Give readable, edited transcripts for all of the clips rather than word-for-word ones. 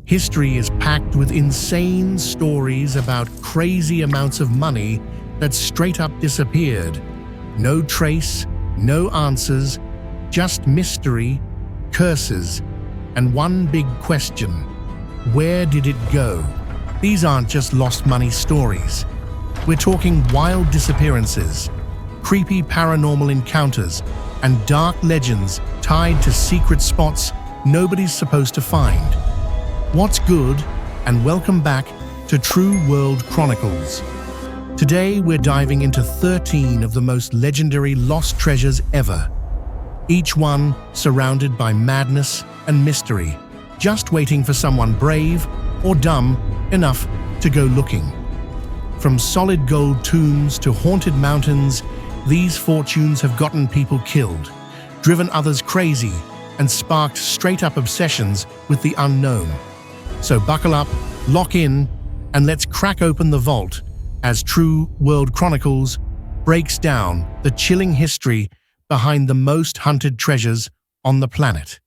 History is packed with insane stories about crazy amounts of money that straight up disappeared. No trace, no answers, just mystery, curses, and one big question: where did it go? These aren't just lost money stories. We're talking wild disappearances, creepy paranormal encounters, and dark legends tied to secret spots nobody's supposed to find. What's good, and welcome back to True World Chronicles. Today we're diving into 13 of the most legendary lost treasures ever, each one surrounded by madness and mystery, just waiting for someone brave or dumb enough to go looking. From solid gold tombs to haunted mountains, these fortunes have gotten people killed, driven others crazy, and sparked straight-up obsessions with the unknown. So buckle up, lock in, and let's crack open the vault as True World Chronicles breaks down the chilling history behind the most hunted treasures on the planet.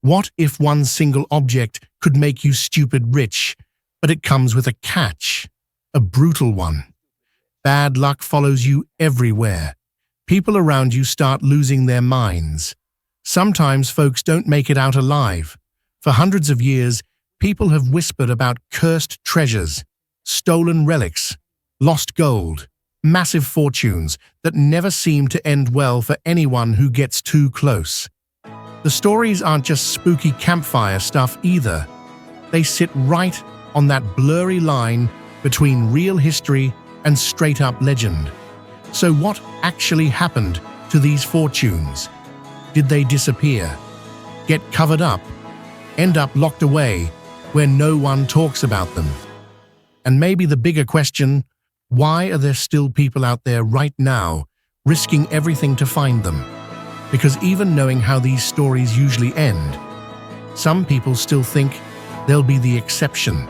What if one single object could make you stupid rich, but it comes with a catch? A brutal one. Bad luck follows you everywhere. People around you start losing their minds. Sometimes folks don't make it out alive. For hundreds of years, people have whispered about cursed treasures, stolen relics, lost gold, massive fortunes that never seem to end well for anyone who gets too close. The stories aren't just spooky campfire stuff either. They sit right on that blurry line between real history and straight-up legend. So what actually happened to these fortunes? Did they disappear, get covered up, end up locked away where no one talks about them? And maybe the bigger question, why are there still people out there right now risking everything to find them? Because even knowing how these stories usually end, some people still think they'll be the exception.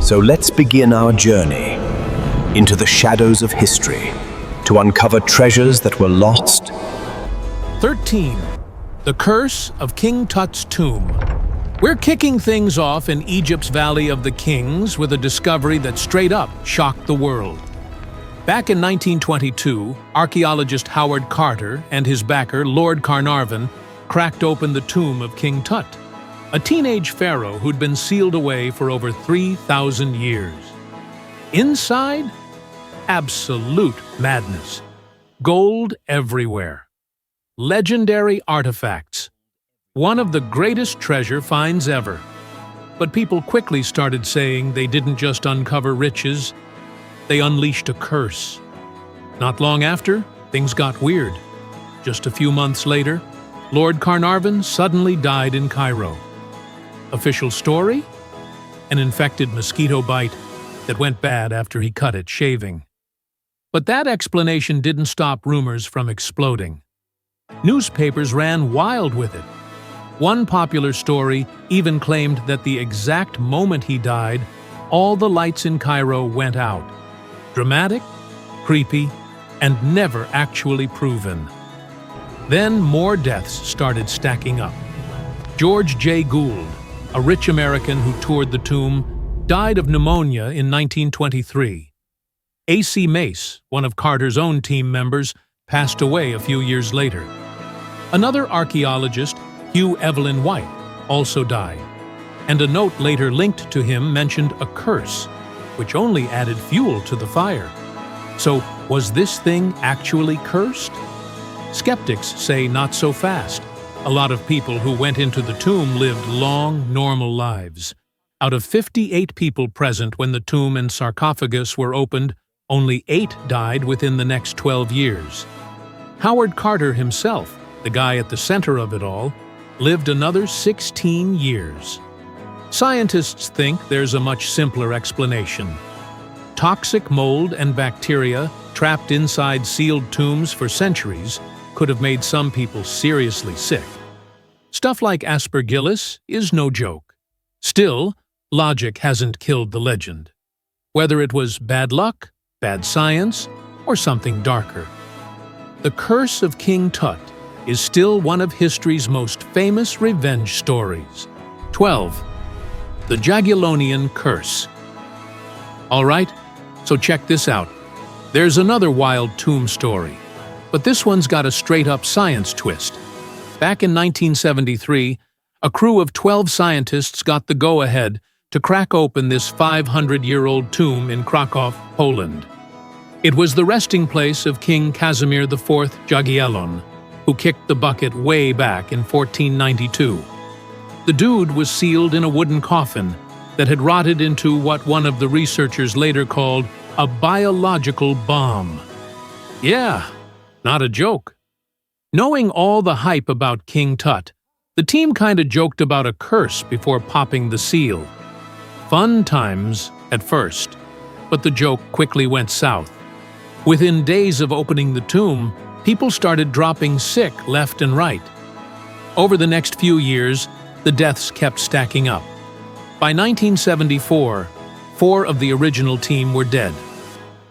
So let's begin our journey into the shadows of history to uncover treasures that were lost. 13. The Curse of King Tut's Tomb. We're kicking things off in Egypt's Valley of the Kings with a discovery that straight up shocked the world. Back in 1922, archaeologist Howard Carter and his backer, Lord Carnarvon, cracked open the tomb of King Tut, a teenage pharaoh who'd been sealed away for over 3,000 years. Inside? Absolute madness. Gold everywhere. Legendary artifacts. One of the greatest treasure finds ever. But people quickly started saying they didn't just uncover riches, they unleashed a curse. Not long after, things got weird. Just a few months later, Lord Carnarvon suddenly died in Cairo. Official story? An infected mosquito bite that went bad after he cut it shaving. But that explanation didn't stop rumors from exploding. Newspapers ran wild with it. One popular story even claimed that the exact moment he died, all the lights in Cairo went out. Dramatic, creepy, and never actually proven. Then more deaths started stacking up. George J. Gould, a rich American who toured the tomb, died of pneumonia in 1923. A.C. Mace, one of Carter's own team members, passed away a few years later. Another archaeologist, Hugh Evelyn White, also died, and a note later linked to him mentioned a curse, which only added fuel to the fire. So, was this thing actually cursed? Skeptics say not so fast. A lot of people who went into the tomb lived long, normal lives. Out of 58 people present when the tomb and sarcophagus were opened, only 8 died within the next 12 years. Howard Carter himself, the guy at the center of it all, lived another 16 years. Scientists think there's a much simpler explanation. Toxic mold and bacteria trapped inside sealed tombs for centuries could have made some people seriously sick. Stuff like aspergillus is no joke. Still, logic hasn't killed the legend. Whether it was bad luck, bad science, or something darker. The Curse of King Tut is still one of history's most famous revenge stories. 12. The Jagiellonian Curse. All right, so check this out. There's another wild tomb story, but this one's got a straight-up science twist. Back in 1973, a crew of 12 scientists got the go-ahead to crack open this 500-year-old tomb in Kraków, Poland. It was the resting place of King Casimir IV Jagiellon, who kicked the bucket way back in 1492. The dude was sealed in a wooden coffin that had rotted into what one of the researchers later called a biological bomb. Yeah, not a joke. Knowing all the hype about King Tut, the team kinda joked about a curse before popping the seal. Fun times at first, but the joke quickly went south. Within days of opening the tomb, people started dropping sick left and right. Over the next few years, the deaths kept stacking up. By 1974, 4 of the original team were dead.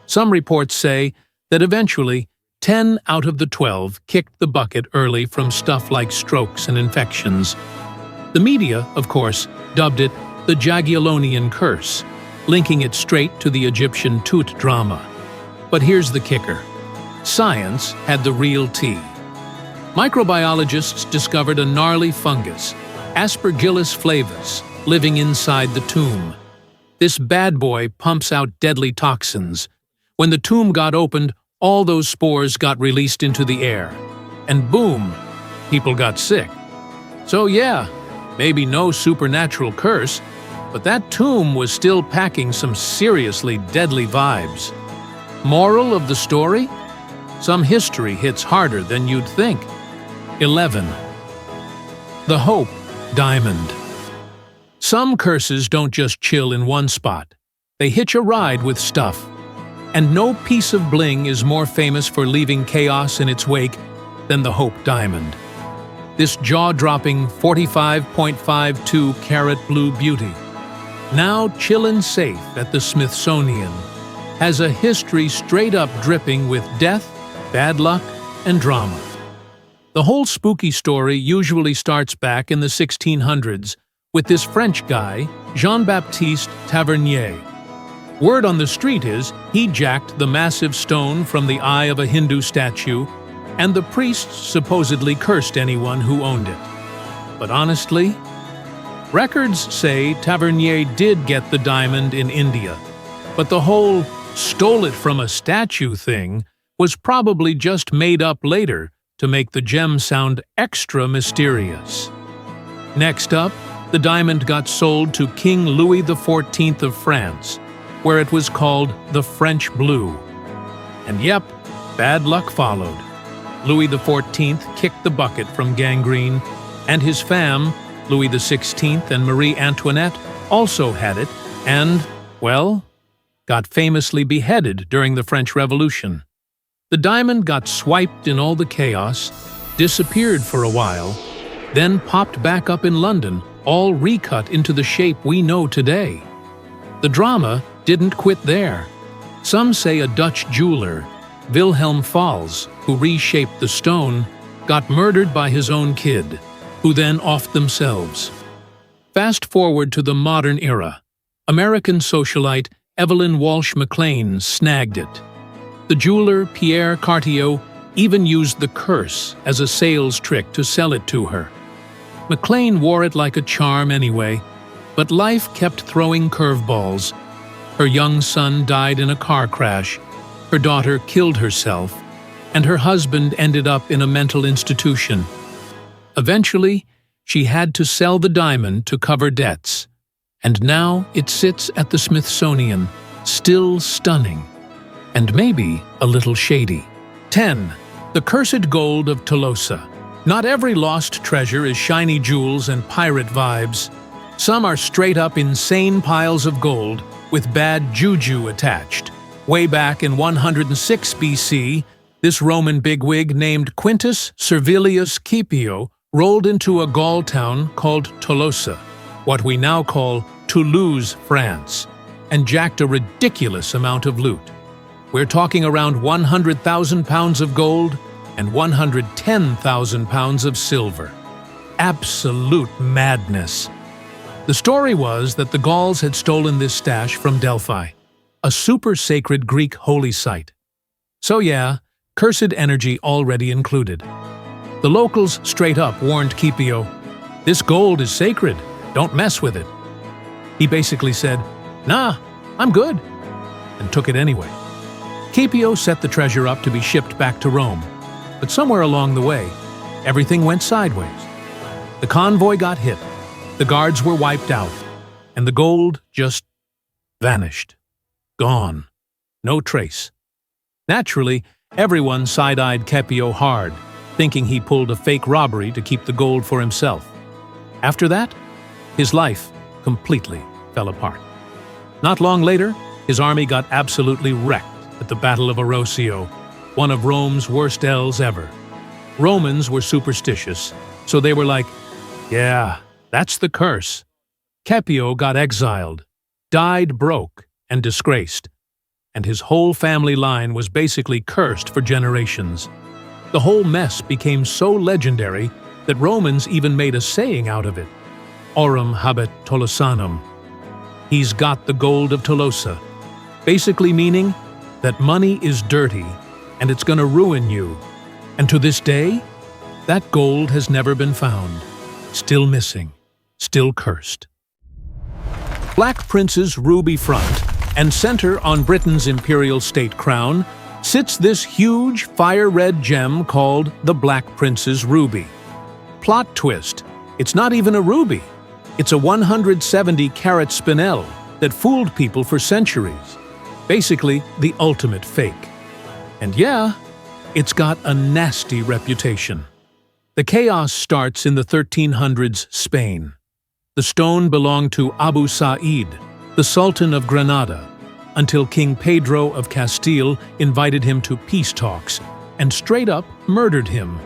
Some reports say that eventually 10 out of the 12 kicked the bucket early from stuff like strokes and infections. The media, of course, dubbed it the Jagiellonian Curse, linking it straight to the Egyptian Tut drama. But here's the kicker. Science had the real tea. Microbiologists discovered a gnarly fungus, Aspergillus flavus, living inside the tomb. This bad boy pumps out deadly toxins. When the tomb got opened, all those spores got released into the air. And boom, people got sick. So yeah, maybe no supernatural curse, but that tomb was still packing some seriously deadly vibes. Moral of the story? Some history hits harder than you'd think. 11. The Hope Diamond. Some curses don't just chill in one spot. They hitch a ride with stuff. And no piece of bling is more famous for leaving chaos in its wake than the Hope Diamond. This jaw-dropping 45.52 carat blue beauty, now chillin' safe at the Smithsonian, has a history straight up dripping with death, bad luck, and drama. The whole spooky story usually starts back in the 1600s with this French guy, Jean-Baptiste Tavernier. Word on the street is he jacked the massive stone from the eye of a Hindu statue, and the priests supposedly cursed anyone who owned it. But honestly, records say Tavernier did get the diamond in India, but the whole stole it from a statue thing was probably just made up later to make the gem sound extra mysterious. Next up, the diamond got sold to King Louis XIV of France, where it was called the French Blue. And yep, bad luck followed. Louis XIV kicked the bucket from gangrene, and his fam, Louis XVI and Marie Antoinette, also had it and, well, got famously beheaded during the French Revolution. The diamond got swiped in all the chaos, disappeared for a while, then popped back up in London, all recut into the shape we know today. The drama didn't quit there. Some say a Dutch jeweler, Wilhelm Fals, who reshaped the stone, got murdered by his own kid, who then offed themselves. Fast forward to the modern era. American socialite Evelyn Walsh McLean snagged it. The jeweler Pierre Cartier even used the curse as a sales trick to sell it to her. McLean wore it like a charm anyway, but life kept throwing curveballs. Her young son died in a car crash, her daughter killed herself, and her husband ended up in a mental institution. Eventually, she had to sell the diamond to cover debts, and now it sits at the Smithsonian, still stunning, and maybe a little shady. 10. The Cursed Gold of Tolosa. Not every lost treasure is shiny jewels and pirate vibes. Some are straight-up insane piles of gold with bad juju attached. Way back in 106 BC, this Roman bigwig named Quintus Servilius Scipio rolled into a Gaul town called Tolosa, what we now call Toulouse, France, and jacked a ridiculous amount of loot. We're talking around 100,000 pounds of gold and 110,000 pounds of silver. Absolute madness. The story was that the Gauls had stolen this stash from Delphi, a super-sacred Greek holy site. So yeah, cursed energy already included. The locals straight up warned Scipio, "This gold is sacred, don't mess with it." He basically said, "Nah, I'm good," and took it anyway. Scipio set the treasure up to be shipped back to Rome, but somewhere along the way, everything went sideways. The convoy got hit, the guards were wiped out, and the gold just vanished. Gone. No trace. Naturally, everyone side-eyed Scipio hard, thinking he pulled a fake robbery to keep the gold for himself. After that, his life completely fell apart. Not long later, his army got absolutely wrecked at the Battle of Arosio, one of Rome's worst L's ever. Romans were superstitious, so they were like, "Yeah, that's the curse." Scipio got exiled, died broke and disgraced, and his whole family line was basically cursed for generations. The whole mess became so legendary that Romans even made a saying out of it, "Aurum habet Tolosanum." He's got the gold of Tolosa, basically meaning that money is dirty and it's gonna ruin you. And to this day, that gold has never been found. Still missing, still cursed. Black Prince's ruby front and center on Britain's imperial state crown sits this huge fire-red gem called the Black Prince's ruby. Plot twist, it's not even a ruby. It's a 170-carat spinel that fooled people for centuries. Basically, the ultimate fake. And yeah, it's got a nasty reputation. The chaos starts in the 1300s Spain. The stone belonged to Abu Sa'id, the Sultan of Granada, until King Pedro of Castile invited him to peace talks and straight up murdered him,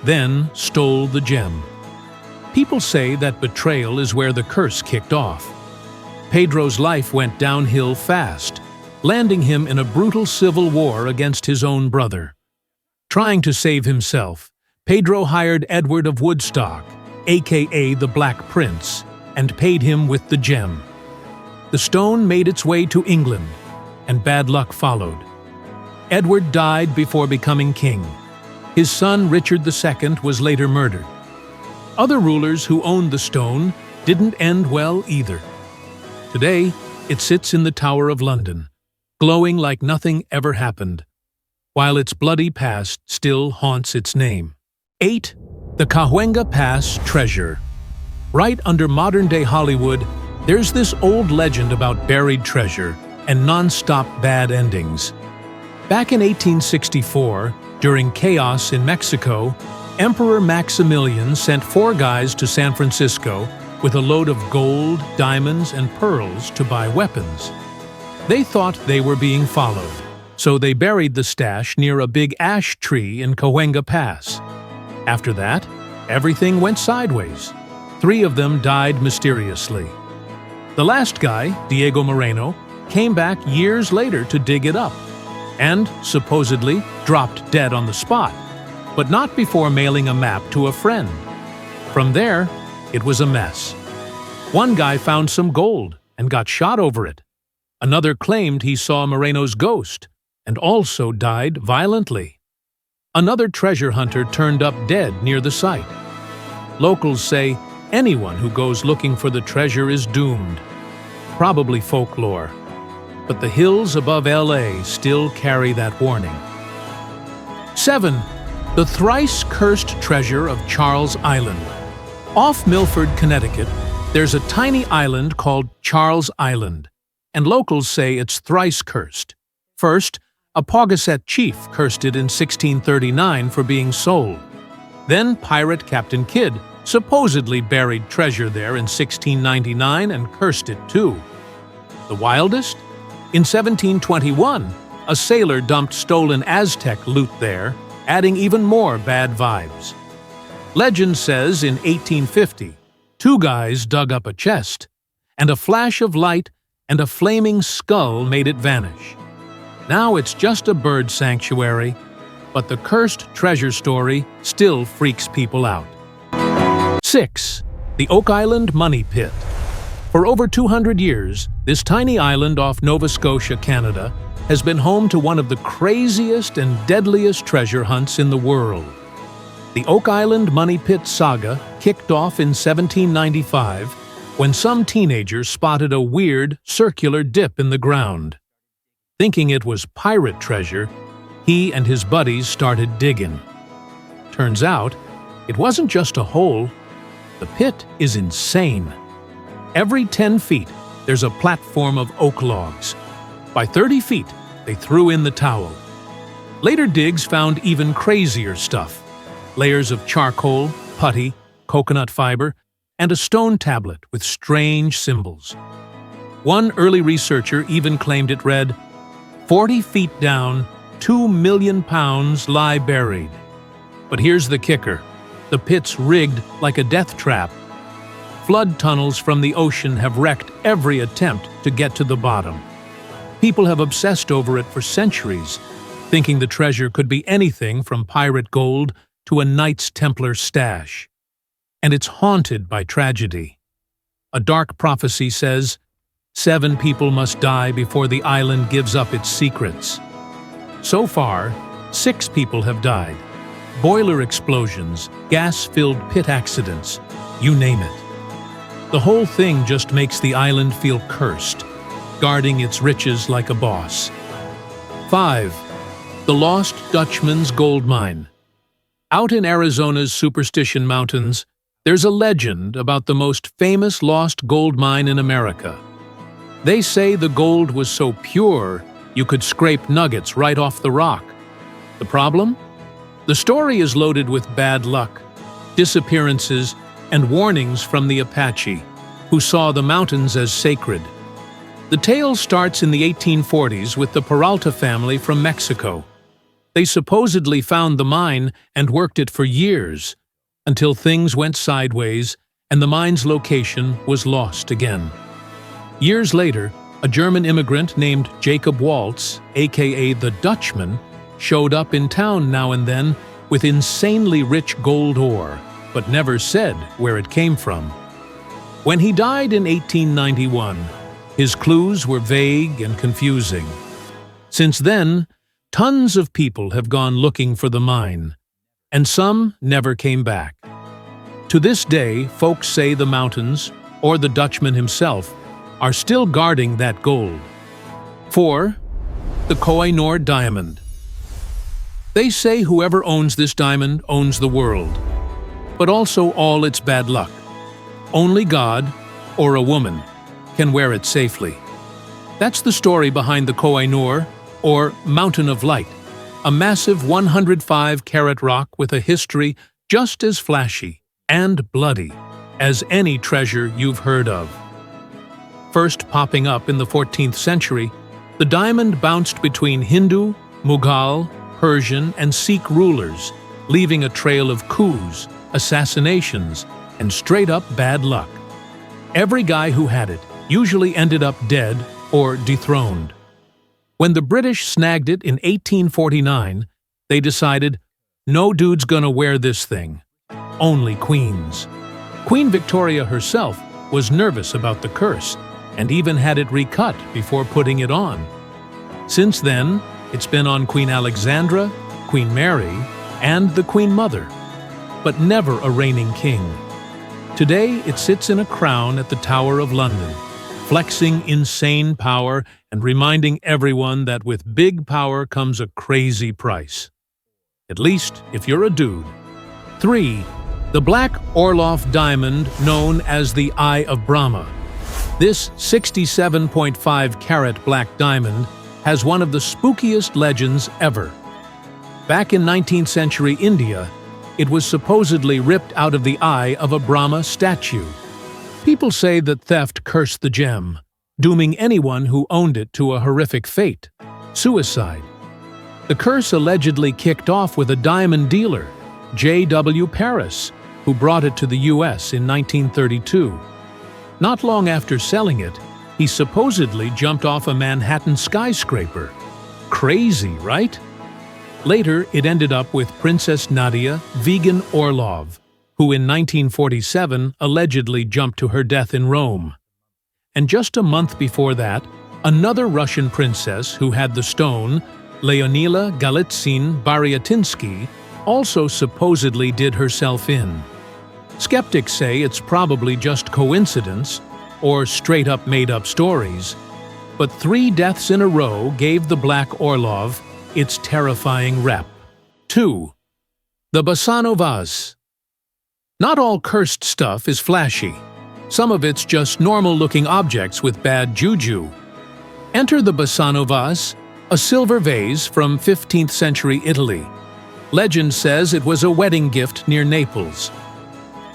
then stole the gem. People say that betrayal is where the curse kicked off. Pedro's life went downhill fast, landing him in a brutal civil war against his own brother. Trying to save himself, Pedro hired Edward of Woodstock, aka the Black Prince, and paid him with the gem. The stone made its way to England, and bad luck followed. Edward died before becoming king. His son Richard II was later murdered. Other rulers who owned the stone didn't end well either. Today, it sits in the Tower of London, glowing like nothing ever happened, while its bloody past still haunts its name. 8. The Cahuenga Pass Treasure. Right under modern-day Hollywood, there's this old legend about buried treasure and non-stop bad endings. Back in 1864, during chaos in Mexico, Emperor Maximilian sent 4 guys to San Francisco with a load of gold, diamonds, and pearls to buy weapons. They thought they were being followed, so they buried the stash near a big ash tree in Cahuenga Pass. After that, everything went sideways. 3 of them died mysteriously. The last guy, Diego Moreno, came back years later to dig it up, and supposedly dropped dead on the spot, but not before mailing a map to a friend. From there, it was a mess. One guy found some gold and got shot over it. Another claimed he saw Moreno's ghost and also died violently. Another treasure hunter turned up dead near the site. Locals say anyone who goes looking for the treasure is doomed. Probably folklore, but the hills above LA still carry that warning. 7. The thrice-cursed treasure of Charles Island. Off Milford, Connecticut, there's a tiny island called Charles Island, and locals say it's thrice cursed. First, a Pawgasset chief cursed it in 1639 for being sold. Then pirate Captain Kidd supposedly buried treasure there in 1699 and cursed it too. The wildest? In 1721, a sailor dumped stolen Aztec loot there, adding even more bad vibes. Legend says in 1850, 2 guys dug up a chest, and a flash of light and a flaming skull made it vanish. Now it's just a bird sanctuary, but the cursed treasure story still freaks people out. 6. The Oak Island Money Pit. For over 200 years, this tiny island off Nova Scotia, Canada, has been home to one of the craziest and deadliest treasure hunts in the world. The Oak Island Money Pit saga kicked off in 1795 when some teenagers spotted a weird, circular dip in the ground. Thinking it was pirate treasure, he and his buddies started digging. Turns out, it wasn't just a hole. The pit is insane. Every 10 feet, there's a platform of oak logs. By 30 feet, they threw in the towel. Later digs found even crazier stuff. Layers of charcoal, putty, coconut fiber, and a stone tablet with strange symbols. One early researcher even claimed it read, 40 feet down, 2 million pounds lie buried. But here's the kicker. The pit's rigged like a death trap. Flood tunnels from the ocean have wrecked every attempt to get to the bottom. People have obsessed over it for centuries, thinking the treasure could be anything from pirate gold to a Knights Templar stash. And it's haunted by tragedy. A dark prophecy says, 7 people must die before the island gives up its secrets. So far, 6 people have died. Boiler explosions, gas-filled pit accidents, you name it. The whole thing just makes the island feel cursed, guarding its riches like a boss. 5. The Lost Dutchman's Gold Mine. Out in Arizona's Superstition Mountains, there's a legend about the most famous lost gold mine in America. They say the gold was so pure, you could scrape nuggets right off the rock. The problem? The story is loaded with bad luck, disappearances, and warnings from the Apache, who saw the mountains as sacred. The tale starts in the 1840s with the Peralta family from Mexico. They supposedly found the mine and worked it for years, until things went sideways and the mine's location was lost again. Years later, a German immigrant named Jacob Waltz, aka the Dutchman, showed up in town now and then with insanely rich gold ore, but never said where it came from. When he died in 1891, his clues were vague and confusing. Since then, tons of people have gone looking for the mine, and some never came back. To this day, folks say the mountains, or the Dutchman himself, are still guarding that gold. 4. The Koh-i-Noor Diamond. They say whoever owns this diamond owns the world, but also all its bad luck. Only God, or a woman, can wear it safely. That's the story behind the Koh-i-Noor, or Mountain of Light, a massive 105-carat rock with a history just as flashy and bloody as any treasure you've heard of. First popping up in the 14th century, the diamond bounced between Hindu, Mughal, Persian, and Sikh rulers, leaving a trail of coups, assassinations, and straight-up bad luck. Every guy who had it usually ended up dead or dethroned. When the British snagged it in 1849, they decided, no dude's gonna wear this thing. Only queens. Queen Victoria herself was nervous about the curse and even had it recut before putting it on. Since then, it's been on Queen Alexandra, Queen Mary, and the Queen Mother, but never a reigning king. Today, it sits in a crown at the Tower of London, flexing insane power and reminding everyone that with big power comes a crazy price. At least if you're a dude. 3. The Black Orloff Diamond, known as the Eye of Brahma. This 67.5-carat black diamond has one of the spookiest legends ever. Back in 19th century India, it was supposedly ripped out of the eye of a Brahma statue. People say that theft cursed the gem, dooming anyone who owned it to a horrific fate, suicide. The curse allegedly kicked off with a diamond dealer, J.W. Paris, who brought it to the U.S. in 1932. Not long after selling it, he supposedly jumped off a Manhattan skyscraper. Crazy, right? Later, it ended up with Princess Nadia Vegan Orlov, who in 1947 allegedly jumped to her death in Rome. And just a month before that, another Russian princess who had the stone, Leonila Galitzin Baryatinsky, also supposedly did herself in. Skeptics say it's probably just coincidence or straight-up made-up stories, but 3 deaths in a row gave the Black Orlov its terrifying rep. 2. The Bassano vase. Not all cursed stuff is flashy. Some of it's just normal-looking objects with bad juju. Enter the Bassano vase, a silver vase from 15th century Italy. Legend says it was a wedding gift near Naples.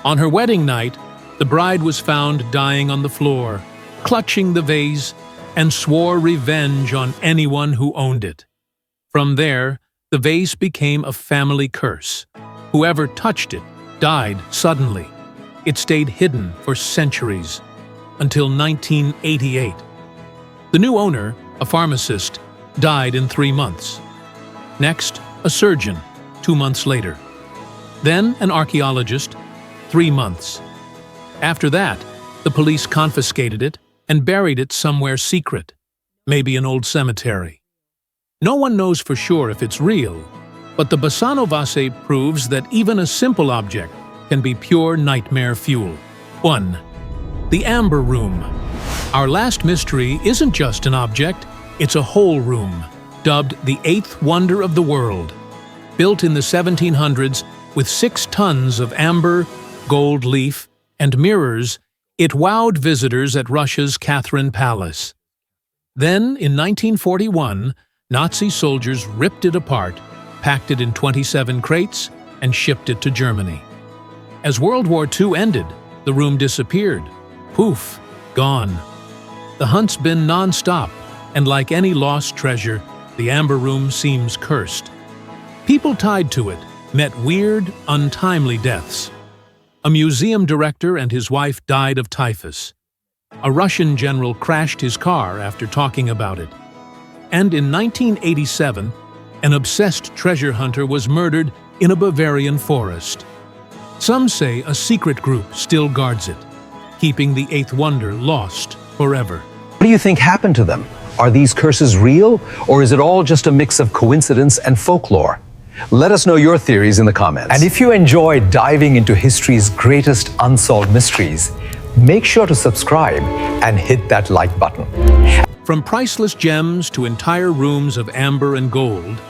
On her wedding night, the bride was found dying on the floor, clutching the vase, and swore revenge on anyone who owned it. From there, the vase became a family curse. Whoever touched it died suddenly. It stayed hidden for centuries, until 1988. The new owner, a pharmacist, died in 3 months. Next, a surgeon, 2 months later. Then an archaeologist, 3 months. After that, the police confiscated it and buried it somewhere secret, maybe an old cemetery. No one knows for sure if it's real, but the Bassano vase proves that even a simple object can be pure nightmare fuel. 1. The Amber Room. Our last mystery isn't just an object, it's a whole room, dubbed the 8th wonder of the world. Built in the 1700s with 6 tons of amber, gold leaf, and mirrors, it wowed visitors at Russia's Catherine Palace. Then, in 1941, Nazi soldiers ripped it apart, packed it in 27 crates, and shipped it to Germany. As World War II ended, the room disappeared. Poof, gone. The hunt's been non-stop, and like any lost treasure, the Amber Room seems cursed. People tied to it met weird, untimely deaths. A museum director and his wife died of typhus. A Russian general crashed his car after talking about it. And in 1987, an obsessed treasure hunter was murdered in a Bavarian forest. Some say a secret group still guards it, keeping the 8th wonder lost forever. What do you think happened to them? Are these curses real, or is it all just a mix of coincidence and folklore? Let us know your theories in the comments. And if you enjoy diving into history's greatest unsolved mysteries, make sure to subscribe and hit that like button. From priceless gems to entire rooms of amber and gold,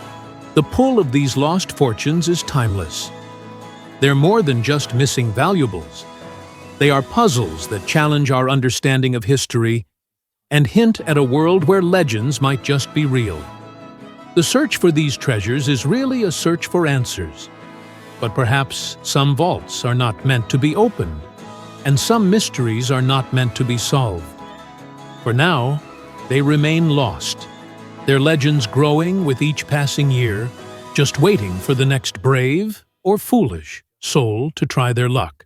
the pull of these lost fortunes is timeless. They're more than just missing valuables. They are puzzles that challenge our understanding of history and hint at a world where legends might just be real. The search for these treasures is really a search for answers. But perhaps some vaults are not meant to be opened, and some mysteries are not meant to be solved. For now, they remain lost, their legends growing with each passing year, just waiting for the next brave or foolish soul to try their luck.